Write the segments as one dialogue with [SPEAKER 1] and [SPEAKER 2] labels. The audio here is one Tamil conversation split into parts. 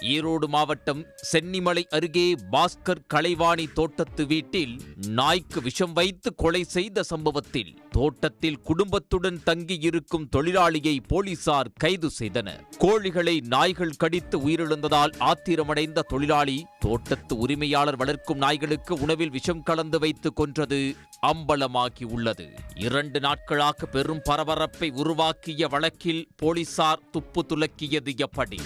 [SPEAKER 1] ஈரோடு மாவட்டம் சென்னிமலை அருகே பாஸ்கர் கலைவாணி தோட்டத்து வீட்டில் நாய்க்கு விஷம் வைத்து கொலை செய்த சம்பவத்தில் தோட்டத்தில் குடும்பத்துடன் தங்கியிருக்கும் தொழிலாளியை போலீசார் கைது செய்தனர். கோழிகளை நாய்கள் கடித்து உயிரிழந்ததால் ஆத்திரமடைந்த தொழிலாளி தோட்டத்து உரிமையாளர் வளர்க்கும் நாய்களுக்கு உணவில் விஷம் கலந்து வைத்து கொன்றது அம்பலமாகியுள்ளது. 2 நாட்களாக பெரும் பரபரப்பை உருவாக்கிய வழக்கில் போலீசார் துப்பு துலக்கியது எப்படி?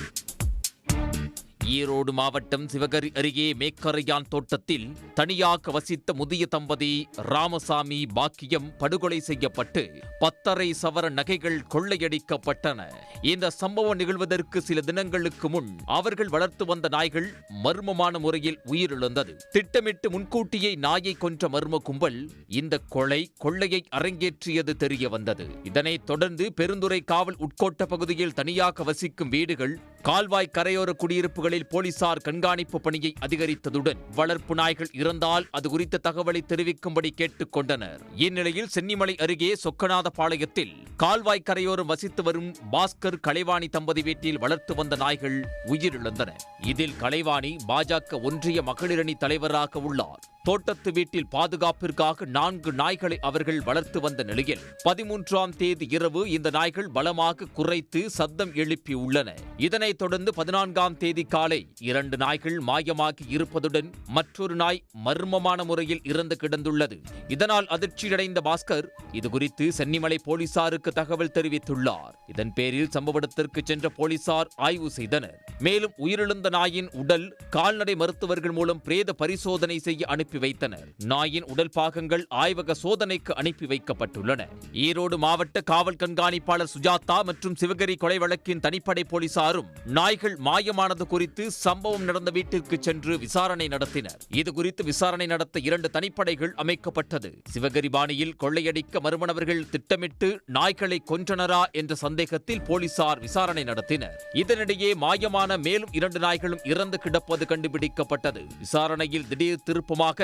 [SPEAKER 1] ஈரோடு மாவட்டம் சிவகரி அருகே மேக்கரையான் தோட்டத்தில் தனியாக வசித்த முதிய தம்பதி ராமசாமி பாக்கியம் படுகொலை செய்யப்பட்டு 10.5 சவர நகைகள் கொள்ளையடிக்கப்பட்டன. இந்த சம்பவம் நிகழ்வதற்கு சில தினங்களுக்கு முன் அவர்கள் வளர்த்து வந்த நாய்கள் மர்மமான முறையில் உயிரிழந்தது. திட்டமிட்டு முன்கூட்டியே நாயை கொன்ற மர்ம கும்பல் இந்த கொள்ளையை அரங்கேற்றியது தெரிய வந்தது. இதனைத் தொடர்ந்து பெருந்துறை காவல் உட்கோட்ட பகுதியில் தனியாக வசிக்கும் வீடுகள், கால்வாய் கரையோர குடியிருப்புகளில் போலீசார் கண்காணிப்பு பணியை அதிகரித்ததுடன் வளர்ப்பு நாய்கள் இறந்தால் அது குறித்த தகவலை தெரிவிக்கும்படி கேட்டுக் கொண்டனர். இந்நிலையில் சென்னிமலை அருகே சொக்கநாதபாளையத்தில் கால்வாய் கரையோரம் வசித்து வரும் பாஸ்கர் கலைவாணி தம்பதி வீட்டில் வளர்த்து வந்த நாய்கள் உயிரிழந்தன. இதில் கலைவாணி பாஜக ஒன்றிய மகளிரணி தலைவராக உள்ளார். தோட்டத்து வீட்டில் பாதுகாப்பிற்காக 4 நாய்களை அவர்கள் வளர்த்து வந்த நிலையில் 13ஆம் தேதி இரவு இந்த நாய்கள் பலமாக குரைத்து சத்தம் எழுப்பியுள்ளன. இதனைத் தொடர்ந்து 14ஆம் தேதி காலை 2 நாய்கள் மாயமாகி இருப்பதுடன் மற்றொரு நாய் மர்மமான முறையில் இறந்து கிடந்துள்ளது. இதனால் அதிர்ச்சியடைந்த பாஸ்கர் இதுகுறித்து சென்னிமலை போலீசாருக்கு தகவல் தெரிவித்துள்ளார். இதன் பேரில் சம்பவ இடத்திற்கு சென்ற போலீசார் ஆய்வு செய்தனர். மேலும் உயிரிழந்த நாயின் உடல் கால்நடை மருத்துவர்கள் மூலம் பிரேத பரிசோதனை செய்ய அனுப்பி வைத்தனர். நாயின் உடல் பாகங்கள் ஆய்வக சோதனைக்கு அனுப்பி வைக்கப்பட்டுள்ளன. ஈரோடு மாவட்ட காவல் கண்காணிப்பாளர் சுஜாதா மற்றும் சிவகரி கொலை வழக்கின் தனிப்படை போலீசாரும் நாய்கள் மாயமானது குறித்து சம்பவம் நடந்த வீட்டிற்கு சென்று விசாரணை நடத்தினர். இதுகுறித்து விசாரணை நடத்த 2 தனிப்படைகள் அமைக்கப்பட்டது. சிவகரி பாணியில் கொள்ளையடிக்க மர்ம நபர்கள் திட்டமிட்டு நாய்களை கொன்றனரா என்ற சந்தேகத்தில் போலீசார் விசாரணை நடத்தினர். இதனிடையே மாயமான மேலும் 2 நாய்களும் இறந்து கிடப்பது கண்டுபிடிக்கப்பட்டது. விசாரணையில் திடீர் திருப்பமாக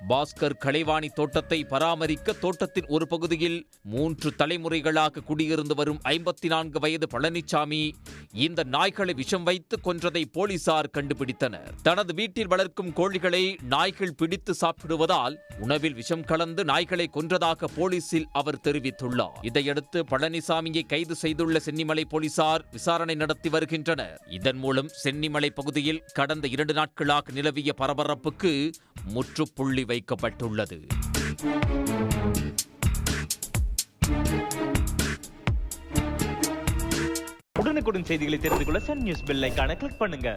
[SPEAKER 1] பாஸ்கர் கலைவாணி தோட்டத்தை பராமரிக்க தோட்டத்தின் ஒரு பகுதியில் 3 தலைமுறைகளாக குடியிருந்து வரும் 54 வயது பழனிசாமி இந்த நாய்களை விஷம் வைத்து கொன்றதை போலீசார் கண்டுபிடித்தனர். தனது வீட்டில் வளர்க்கும் கோழிகளை நாய்கள் பிடித்து சாப்பிடுவதால் உணவில் விஷம் கலந்து நாய்களை கொன்றதாக போலீசில் அவர் தெரிவித்துள்ளார். இதையடுத்து பழனிசாமியை கைது செய்துள்ள சென்னிமலை போலீசார் விசாரணை நடத்தி வருகின்றனர். இதன் மூலம் சென்னிமலை பகுதியில் கடந்த 2 நாட்களாக நிலவிய பரபரப்புக்கு முற்றுப்புள்ளி வைக்கப்பட்டுள்ளது.
[SPEAKER 2] உடனுக்குடன் செய்திகளை தெரிந்து கொள்ள சன் நியூஸ் பெல் ஐகானை கிளிக் பண்ணுங்க.